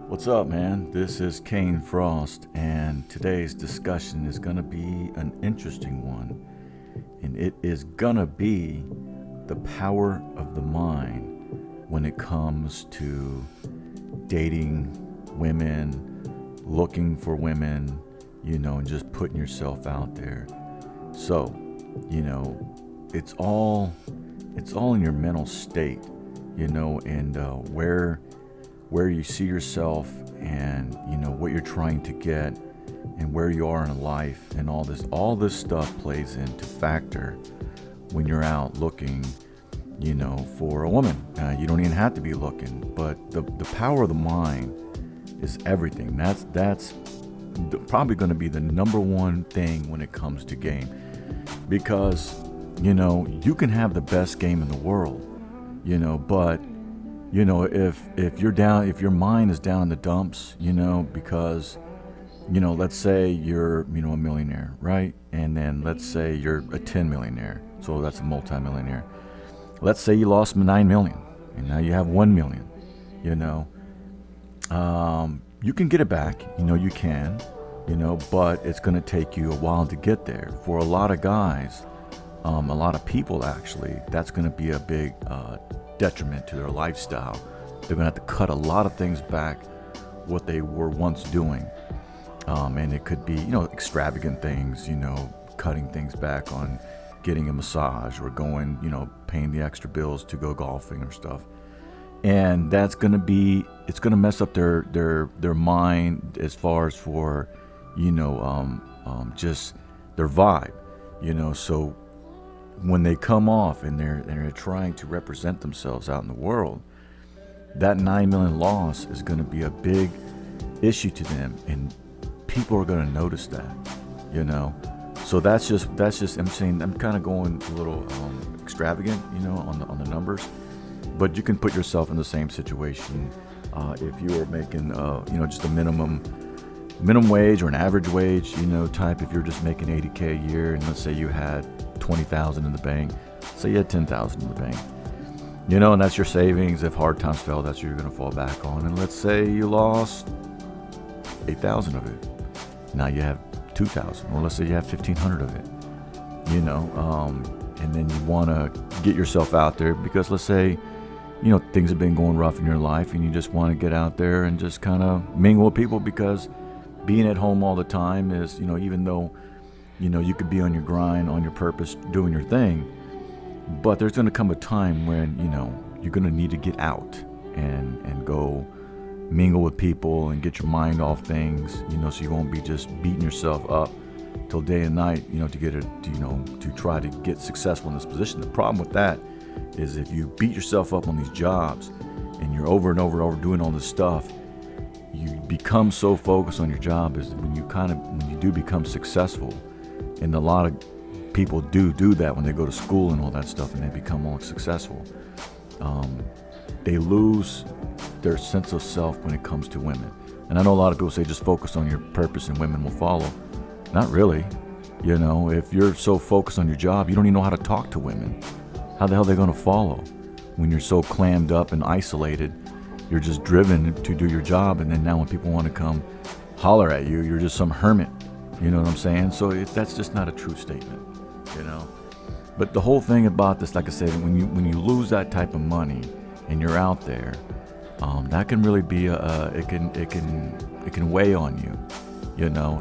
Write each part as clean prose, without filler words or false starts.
What's up, man? This is Kayne Frost, and today's discussion is going to be an interesting one. And it is going to be the power of the mind when it comes to dating women, looking for women, and just putting yourself out there. So, it's all in your mental state, and where you see yourself and what you're trying to get and where you are in life, and all this stuff plays into factor when you're out looking for a woman. You don't even have to be looking, but the power of the mind is everything. That's probably going to be the number one thing when it comes to game, because you can have the best game in the world, but if you're down, if your mind is down in the dumps, because, let's say you're, a millionaire, right? And then let's say you're a 10 millionaire. So that's a multi-millionaire. Let's say you lost 9 million and now you have 1 million, you can get it back, you can, but it's going to take you a while to get there. For a lot of guys, a lot of people actually, that's going to be a big, detriment to their lifestyle. They're gonna have to cut a lot of things back what they were once doing, and it could be extravagant things, cutting things back on getting a massage or going, paying the extra bills to go golfing or stuff. And that's gonna it's gonna mess up their mind as far as for just their vibe, so when they come off and they're trying to represent themselves out in the world, that 9 million loss is going to be a big issue to them, and people are going to notice that, So that's just I'm saying, I'm kind of going a little extravagant, on the numbers, but you can put yourself in the same situation if you were making just a minimum wage or an average wage, type. If you're just making 80K a year, and let's say you had 20,000 in the bank, say you had 10,000 in the bank, and that's your savings. If hard times fell, that's what you're going to fall back on. And let's say you lost 8,000 of it, now you have 2,000, or let's say you have 1,500 of it, and then you want to get yourself out there because let's say things have been going rough in your life, and you just want to get out there and just kind of mingle with people, because being at home all the time is, even though you could be on your grind, on your purpose, doing your thing, but there's going to come a time when, you're going to need to get out and go mingle with people and get your mind off things, so you won't be just beating yourself up till day and night, to try to get successful in this position. The problem with that is if you beat yourself up on these jobs and you're over and over doing all this stuff, you become so focused on your job is when you do become successful. And a lot of people do that when they go to school and all that stuff, and they become more successful. They lose their sense of self when it comes to women. And I know a lot of people say just focus on your purpose and women will follow. Not really. If you're so focused on your job, you don't even know how to talk to women. How the hell are they going to follow when you're so clammed up and isolated? You're just driven to do your job, and then now when people want to come holler at you, you're just some hermit. You know what I'm saying? So that's just not a true statement, But the whole thing about this, like I said, when you lose that type of money and you're out there, that can really be it can weigh on you,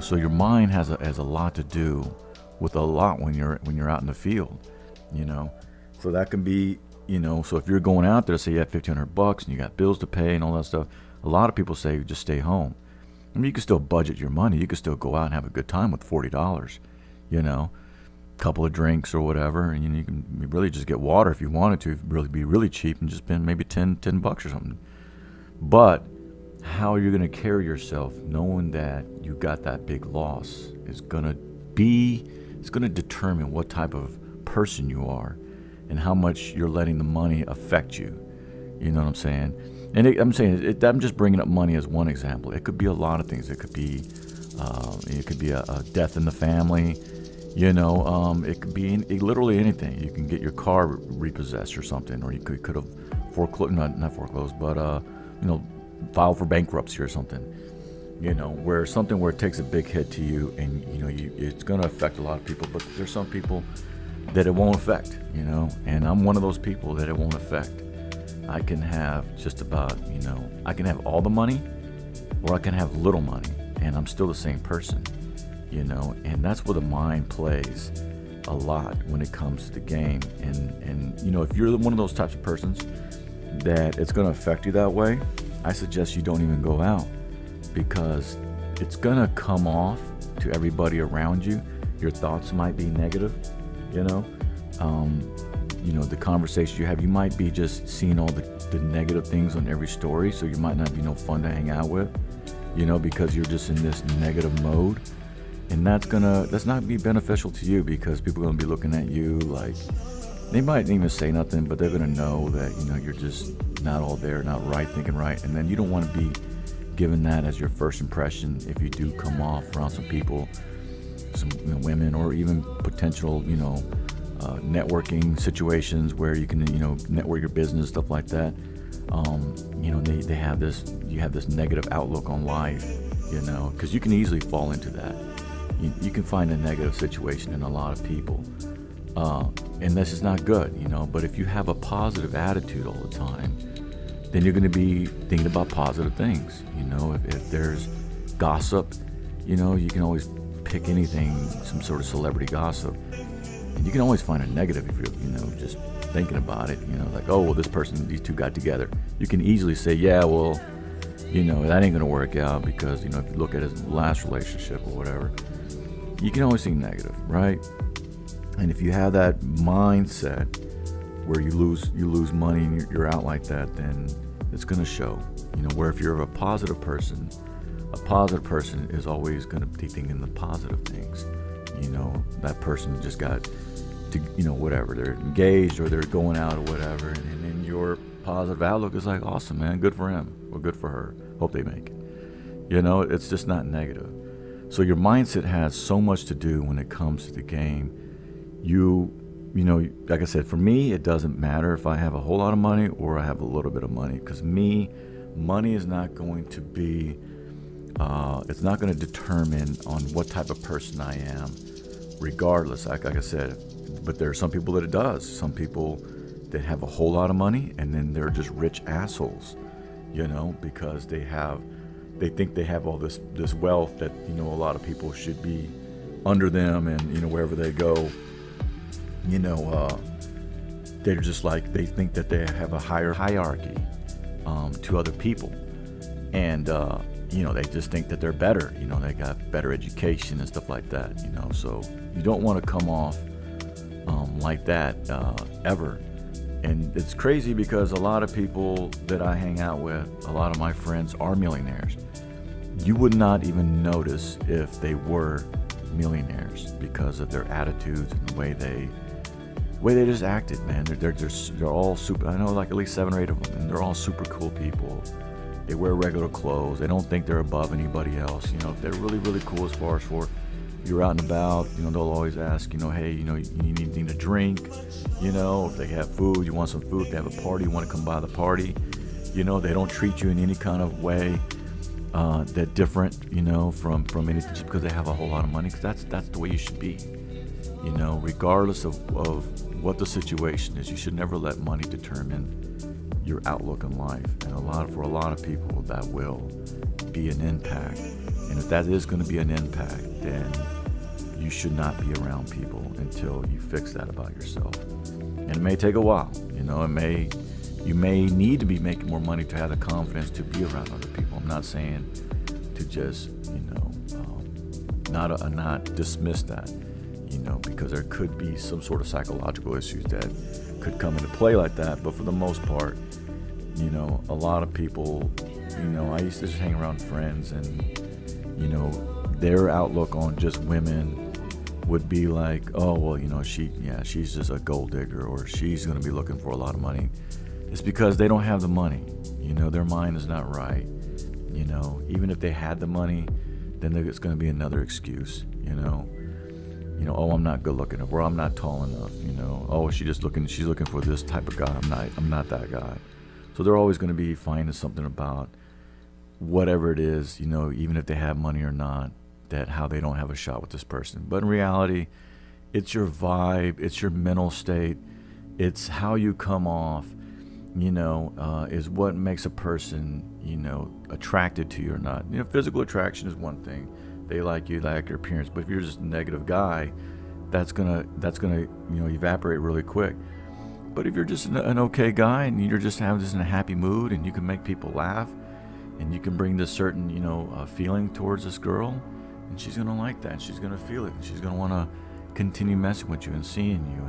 So your mind has a lot to do with a lot when you're out in the field, So that can be, So if you're going out there, say you have $1,500 and you got bills to pay and all that stuff, a lot of people say just stay home. I mean, you can still budget your money. You can still go out and have a good time with $40, couple of drinks or whatever, and you can really just get water if you wanted to, really be really cheap, and just spend maybe $10 or something. But how you're going to carry yourself, knowing that you got that big loss, it's going to determine what type of person you are, and how much you're letting the money affect you. You know what I'm saying? And I'm just bringing up money as one example. It could be a lot of things. It could be a death in the family. It could be literally anything. You can get your car repossessed or something, or you could have foreclosed, not foreclosed, but file for bankruptcy or something, where it takes a big hit to you, and it's going to affect a lot of people, but there's some people that it won't affect, and I'm one of those people that it won't affect. I can have just about, I can have all the money, or I can have little money, and I'm still the same person, and that's where the mind plays a lot when it comes to the game. And if you're one of those types of persons that it's going to affect you that way, I suggest you don't even go out, because it's going to come off to everybody around you. Your thoughts might be negative, the conversation you have, you might be just seeing all the negative things on every story, so you might not be no fun to hang out with, because you're just in this negative mode. And that's not be beneficial to you, because people are going to be looking at you like, they might even say nothing, but they're going to know that, you're just not all there, not right, thinking right. And then you don't want to be given that as your first impression if you do come off around some people, some women, or even potential, networking situations where you can, network your business, stuff like that. They have you have this negative outlook on life, because you can easily fall into that. You can find a negative situation in a lot of people, and this is not good, but if you have a positive attitude all the time, then you're going to be thinking about positive things. If there's gossip, you can always pick anything, some sort of celebrity gossip, and you can always find a negative if you're, just thinking about it, like, oh, well, these two got together. You can easily say, yeah, well, that ain't going to work out, because, if you look at his last relationship or whatever, you can always think negative, right? And if you have that mindset where you lose money and you're out like that, then it's going to show. Where if you're a positive person is always going to be thinking the positive things. That person just got to, whatever, they're engaged or they're going out or whatever, and then your positive outlook is like, awesome, man, good for him or good for her. Hope they make it. It's just not negative. So your mindset has so much to do when it comes to the game. Like I said, for me, it doesn't matter if I have a whole lot of money or I have a little bit of money, because money is not going to be, it's not going to determine on what type of person I am, regardless, like I said. But there are some people that it does. Some people that have a whole lot of money, and then they're just rich assholes, because they think they have all this wealth that, a lot of people should be under them, and, wherever they go, they're just like, they think that they have a higher hierarchy to other people. And, they just think that they're better, they got better education and stuff like that, so you don't want to come off like that ever. And it's crazy, because a lot of people that I hang out with, a lot of my friends are millionaires. You would not even notice if they were millionaires because of their attitudes and the way they just acted, man. They're all super. I know like at least 7 or 8 of them, and they're all super cool people. They wear regular clothes. They don't think they're above anybody else. They're really, really cool as far as for you're out and about. They'll always ask, hey, you need anything to drink? If they have food, you want some food. If they have a party, you want to come by the party. They don't treat you in any kind of way that different, from anything, just because they have a whole lot of money. Because that's the way you should be. Regardless of what the situation is, you should never let money determine your outlook in life. And for a lot of people, that will be an impact. And if that is going to be an impact, then you should not be around people until you fix that about yourself. And it may take a while. You may need to be making more money to have the confidence to be around other people. I'm not saying to just, not dismiss that, because there could be some sort of psychological issues that could come into play like that. But for the most part, a lot of people, I used to just hang around friends, and, their outlook on just women would be like, oh, well, she's just a gold digger, or she's going to be looking for a lot of money. It's because they don't have the money. Their mind is not right. Even if they had the money, then it's going to be another excuse. Oh, I'm not good looking enough, or I'm not tall enough. Oh, she's looking for this type of guy. I'm not that guy. So they're always going to be finding something about, whatever it is, even if they have money or not, that how they don't have a shot with this person. But in reality, it's your vibe, it's your mental state, it's how you come off, is what makes a person, attracted to you or not. Physical attraction is one thing. They like you, they like your appearance. But if you're just a negative guy, that's gonna evaporate really quick. But if you're just an okay guy and you're just in a happy mood and you can make people laugh and you can bring this certain, feeling towards this girl, and she's gonna like that. And she's gonna feel it. And she's gonna want to continue messing with you and seeing you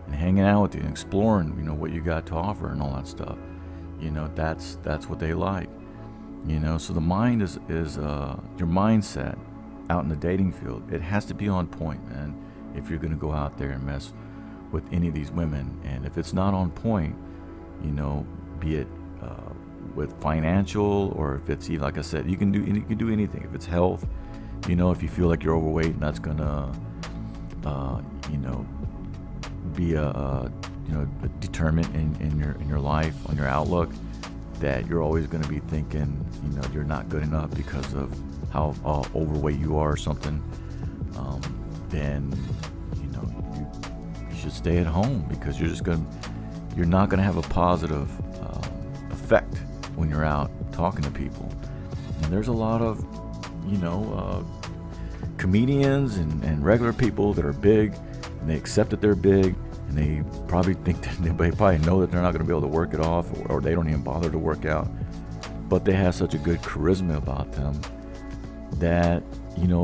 and hanging out with you and exploring, what you got to offer and all that stuff. That's what they like. So the mind is your mindset out in the dating field. It has to be on point, man. If you're gonna go out there and mess with any of these women, and if it's not on point, be it with financial, or if it's, like I said, you can do anything. If it's health, if you feel like you're overweight, and that's gonna be a determinant in your life, on your outlook, that you're always going to be thinking you're not good enough because of how overweight you are or something, then you should stay at home, because you're not going to have a positive effect when you're out talking to people. And there's a lot of comedians and regular people that are big, and they accept that they're big, and they probably think that they probably know that they're not going to be able to work it off, or they don't even bother to work out, but they have such a good charisma about them that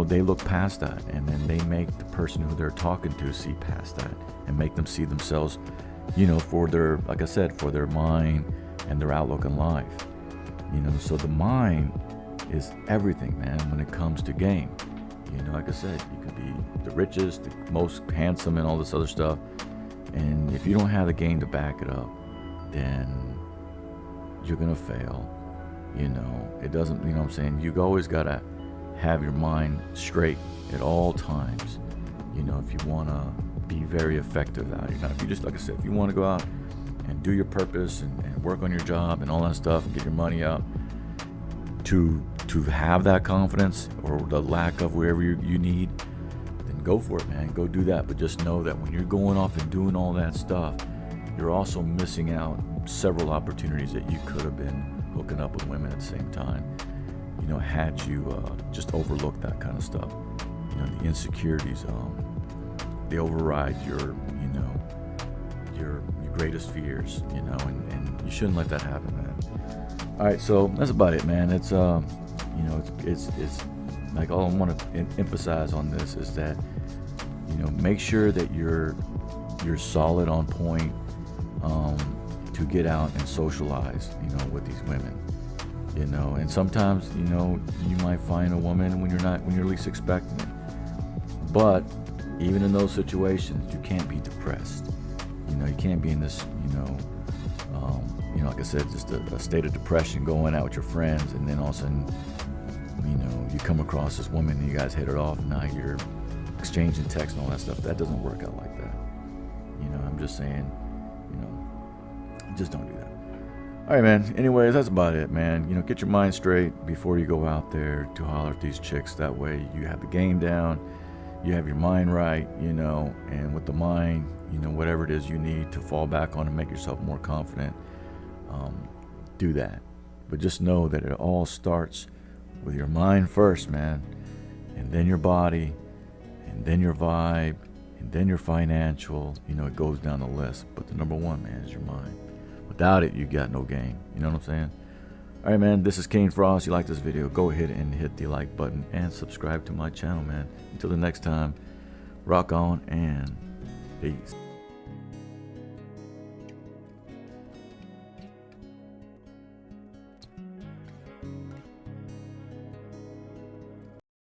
they look past that, and then they make the person who they're talking to see past that and make them see themselves for their, like I said, for their mind and their outlook in life. So the mind is everything, man, when it comes to game. Like I said, you could be the richest, the most handsome, and all this other stuff, and if you don't have the game to back it up, then you're gonna fail. It doesn't, what I'm saying, you always gotta have your mind straight at all times, if you want to be very effective out here. Now, if you just, like I said, if you want to go out and do your purpose and work on your job and all that stuff and get your money up, to have that confidence, or the lack of wherever you need, then go for it, man. Go do that. But just know that when you're going off and doing all that stuff, you're also missing out several opportunities that you could have been hooking up with women at the same time, had you just overlooked that kind of stuff. The insecurities, they override your greatest fears, and you shouldn't let that happen, man. All right, so that's about it, man. It's it's like, all I want to emphasize on this is that make sure that you're solid on point to get out and socialize with these women, and sometimes you might find a woman when you're least expecting it. But even in those situations, you can't be depressed. You can't be in this like I said, just a state of depression, going out with your friends, and then all of a sudden you come across this woman and you guys hit it off, and now you're exchanging texts and all that stuff. That doesn't work out like that. I'm just saying, just don't do that. All right, man. Anyways, that's about it, man. Get your mind straight before you go out there to holler at these chicks. That way you have the game down, you have your mind right, and with the mind, whatever it is you need to fall back on and make yourself more confident, do that. But just know that it all starts with your mind first, man, and then your body, and then your vibe, and then your financial. It goes down the list. But the number one, man, is your mind. Without it, you got no game. You know what I'm saying? All right, man, this is Kayne Frost. You like this video, go ahead and hit the like button and subscribe to my channel, man. Until the next time, rock on and peace.